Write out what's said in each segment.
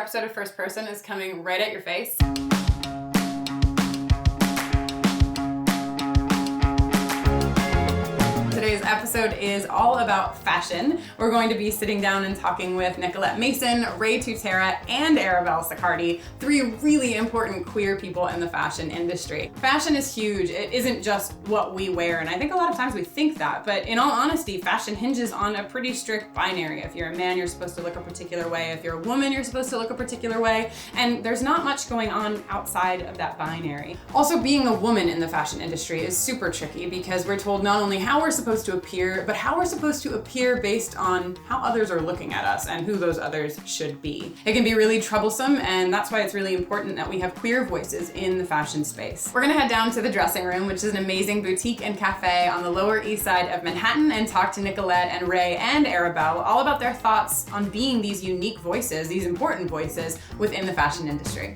episode of First Person is coming right at your face. Today's episode is all about fashion. We're going to be sitting down and talking with Nicolette Mason, Rae Tutera, and Arabelle Sicardi, three really important queer people in the fashion industry. Fashion is huge. It isn't just what we wear, and I think a lot of times we think that, but in all honesty, fashion hinges on a pretty strict binary. If you're a man, you're supposed to look a particular way. If you're a woman, you're supposed to look a particular way, and there's not much going on outside of that binary. Also, being a woman in the fashion industry is super tricky because we're told not only how we're supposed to appear, but how we're supposed to appear based on how others are looking at us and who those others should be. It can be really troublesome, and that's why it's really important that we have queer voices in the fashion space. We're gonna head down to the dressing room, which is an amazing boutique and cafe on the Lower East Side of Manhattan, and talk to Nicolette and Rae and Arabelle all about their thoughts on being these unique voices, these important voices within the fashion industry.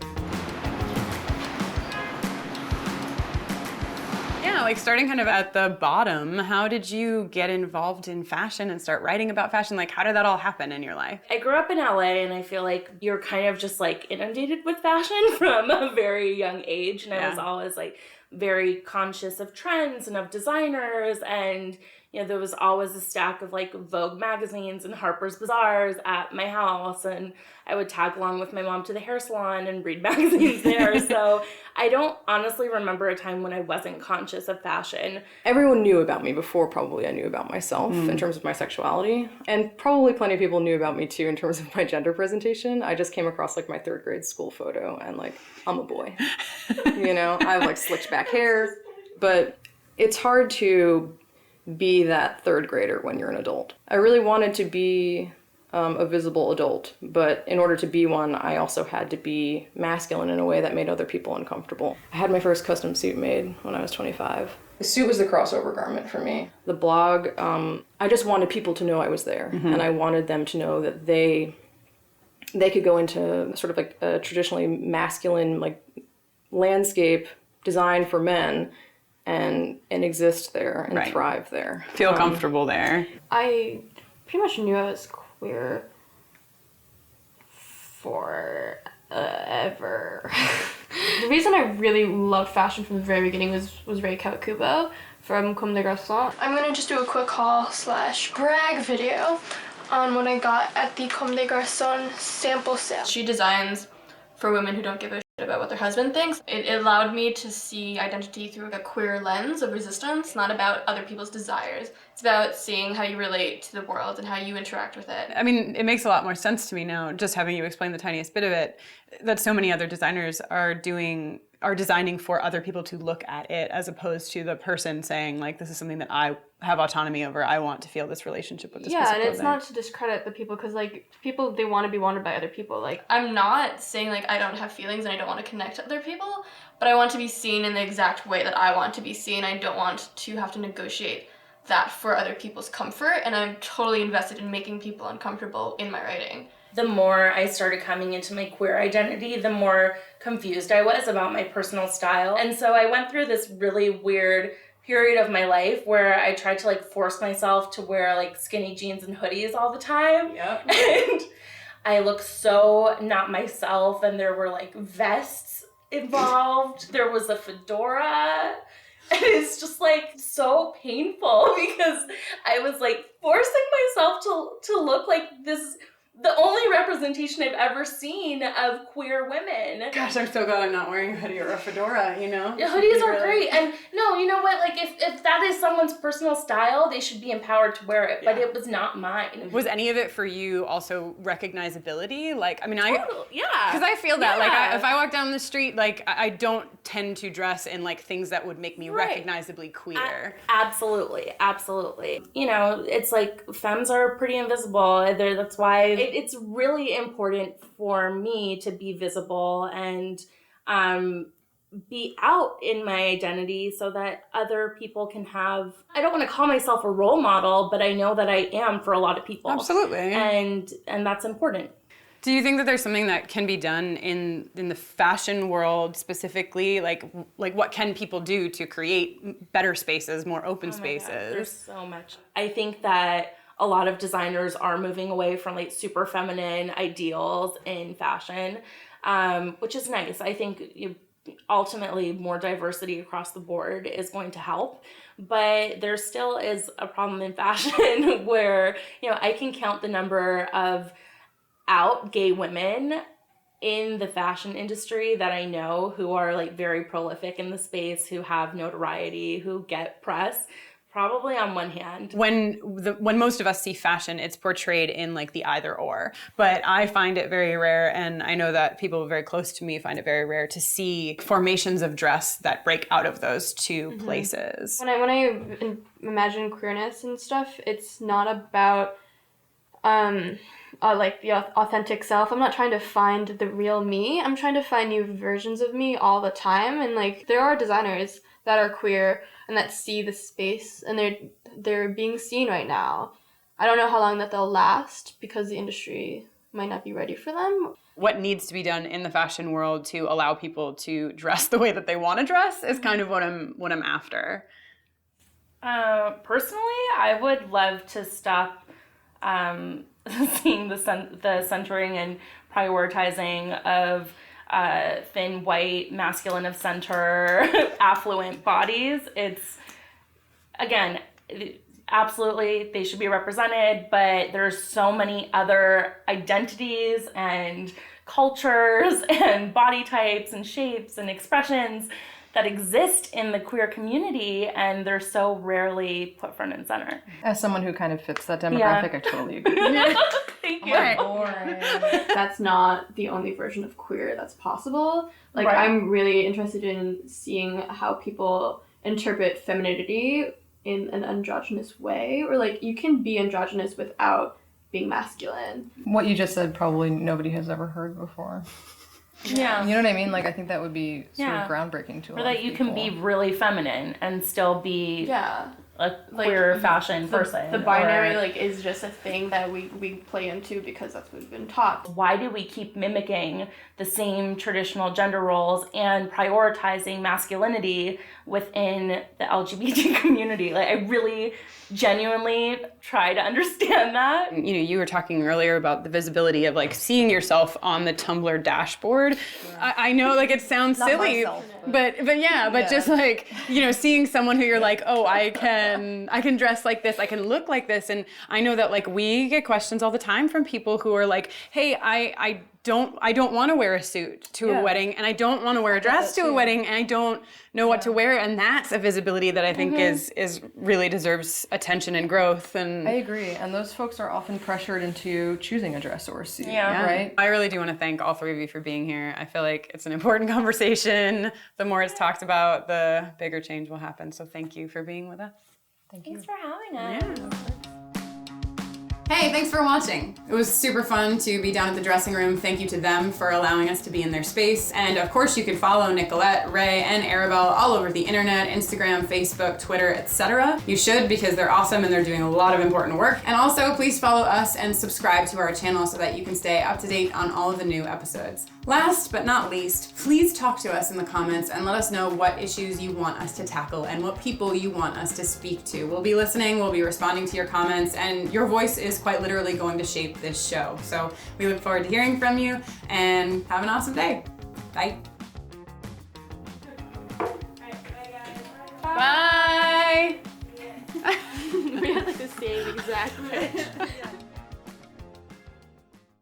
Yeah, like starting kind of at the bottom, how did you get involved in fashion and start writing about fashion? Like, how did that all happen in your life? I grew up in LA, and I feel like you're kind of just like inundated with fashion from a very young age. And I was always like very conscious of trends and of designers, and you know, there was always a stack of like Vogue magazines and Harper's Bazaars at my house, and I would tag along with my mom to the hair salon and read magazines there. So I don't honestly remember a time when I wasn't conscious of fashion. Everyone knew about me before probably I knew about myself in terms of my sexuality, and probably plenty of people knew about me too in terms of my gender presentation. I just came across like my third grade school photo and like, I'm a boy. You know, I have like slicked back hair, but it's hard to be that third grader when you're an adult. I really wanted to be a visible adult, but in order to be one, I also had to be masculine in a way that made other people uncomfortable. I had my first custom suit made when I was 25. The suit was the crossover garment for me. The blog, I just wanted people to know I was there, and I wanted them to know that they could go into sort of like a traditionally masculine like landscape designed for men and exist there and thrive there. Feel comfortable there. I pretty much knew I was queer forever. The reason I really loved fashion from the very beginning was Rae Tutera from Comme des Garçons. I'm gonna just do a quick haul/brag video on what I got at the Comme des Garçons sample sale. She designs for women who don't give a shit about what their husband thinks. It allowed me to see identity through a queer lens of resistance, not about other people's desires. It's about seeing how you relate to the world and how you interact with it. I mean, it makes a lot more sense to me now, just having you explain the tiniest bit of it, that so many other designers are designing for other people to look at it, as opposed to the person saying, like, this is something that I have autonomy over. I want to feel this relationship with this piece of and it's clothing. not to discredit the people, because like people, they want to be wanted by other people. Like, I'm not saying like I don't have feelings and I don't want to connect to other people, but I want to be seen in the exact way that I want to be seen. I don't want to have to negotiate that for other people's comfort, and I'm totally invested in making people uncomfortable in my writing. The more I started coming into my queer identity, the more confused I was about my personal style. And so I went through this really weird period of my life where I tried to like force myself to wear like skinny jeans and hoodies all the time. Yep. And I looked so not myself, and there were like vests involved. There was a fedora. And it's just like so painful because I was like forcing myself to look like this, the only representation I've ever seen of queer women. Gosh, I'm so glad I'm not wearing a hoodie or a fedora, you know? Yeah, hoodies are great. And no, you know what? Like, if that is someone's personal style, they should be empowered to wear it. But it was not mine. Was any of it for you also recognizability? Like, I mean, Yeah. because I feel that. Like, if I walk down the street, like, I don't tend to dress in, like, things that would make me recognizably queer. Absolutely. Absolutely. You know, it's like femmes are pretty invisible. That's why it's really important for me to be visible and be out in my identity so that other people can have, I don't want to call myself a role model, but I know that I am for a lot of people. Absolutely. And that's important. Do you think that there's something that can be done in the fashion world specifically? Like what can people do to create better spaces, more open spaces? God, there's so much. I think that a lot of designers are moving away from like super feminine ideals in fashion, which is nice. I think ultimately more diversity across the board is going to help, but there still is a problem in fashion where, I can count the number of out gay women in the fashion industry that I know who are like very prolific in the space, who have notoriety, who get press, probably on one hand. When most of us see fashion, it's portrayed in like the either or. But I find it very rare, and I know that people very close to me find it very rare to see formations of dress that break out of those two places. When I imagine queerness and stuff, it's not about like the authentic self. I'm not trying to find the real me. I'm trying to find new versions of me all the time. And like there are designers that are queer and that see the space, and they're being seen right now. I don't know how long that they'll last because the industry might not be ready for them. What needs to be done in the fashion world to allow people to dress the way that they want to dress is kind of what I'm after. Personally, I would love to stop seeing the centering and prioritizing of thin, white, masculine of center, affluent bodies. It's, again, absolutely, they should be represented, but there's so many other identities and cultures and body types and shapes and expressions that exist in the queer community, and they're so rarely put front and center. As someone who kind of fits that demographic, I totally agree. Thank you. That's not the only version of queer that's possible. Like, Right. I'm really interested in seeing how people interpret femininity in an androgynous way, or like you can be androgynous without being masculine. What you just said probably nobody has ever heard before. Yeah. You know what I mean? Like, I think that would be sort Yeah. of groundbreaking to a Or lot that of you people. can be really feminine and still be Yeah. a queer fashion The person. binary or, like is just a thing that we play into because that's what we've been taught. why do we keep mimicking the same traditional gender roles and prioritizing masculinity within the LGBT community? Like, I really genuinely try to understand that. You were talking earlier about the visibility of like seeing yourself on the Tumblr dashboard. I know like it sounds silly, myself, but just like, seeing someone who you're like, oh, I can dress like this, I can look like this. And I know that like we get questions all the time from people who are like, hey, I don't want to wear a suit to a wedding, and I don't want to wear a dress to a wedding, and I don't know what to wear. And that's a visibility that I think is really deserves attention and growth. And I agree. And those folks are often pressured into choosing a dress or a suit, Yeah. right? I really do want to thank all three of you for being here. I feel like it's an important conversation. The more it's talked about, the bigger change will happen. So thank you for being with us. Thanks for having us. Hey, thanks for watching. It was super fun to be down at the dressing room. Thank you to them for allowing us to be in their space. And of course, you can follow Nicolette, Rae, and Arabelle all over the internet, Instagram, Facebook, Twitter, etc. You should, because they're awesome and they're doing a lot of important work. And also, please follow us and subscribe to our channel so that you can stay up to date on all of the new episodes. Last but not least, please talk to us in the comments and let us know what issues you want us to tackle and what people you want us to speak to. We'll be listening, we'll be responding to your comments, and your voice is quite literally going to shape this show. So we look forward to hearing from you, and have an awesome day. Bye. Bye. We had like the same exact pitch.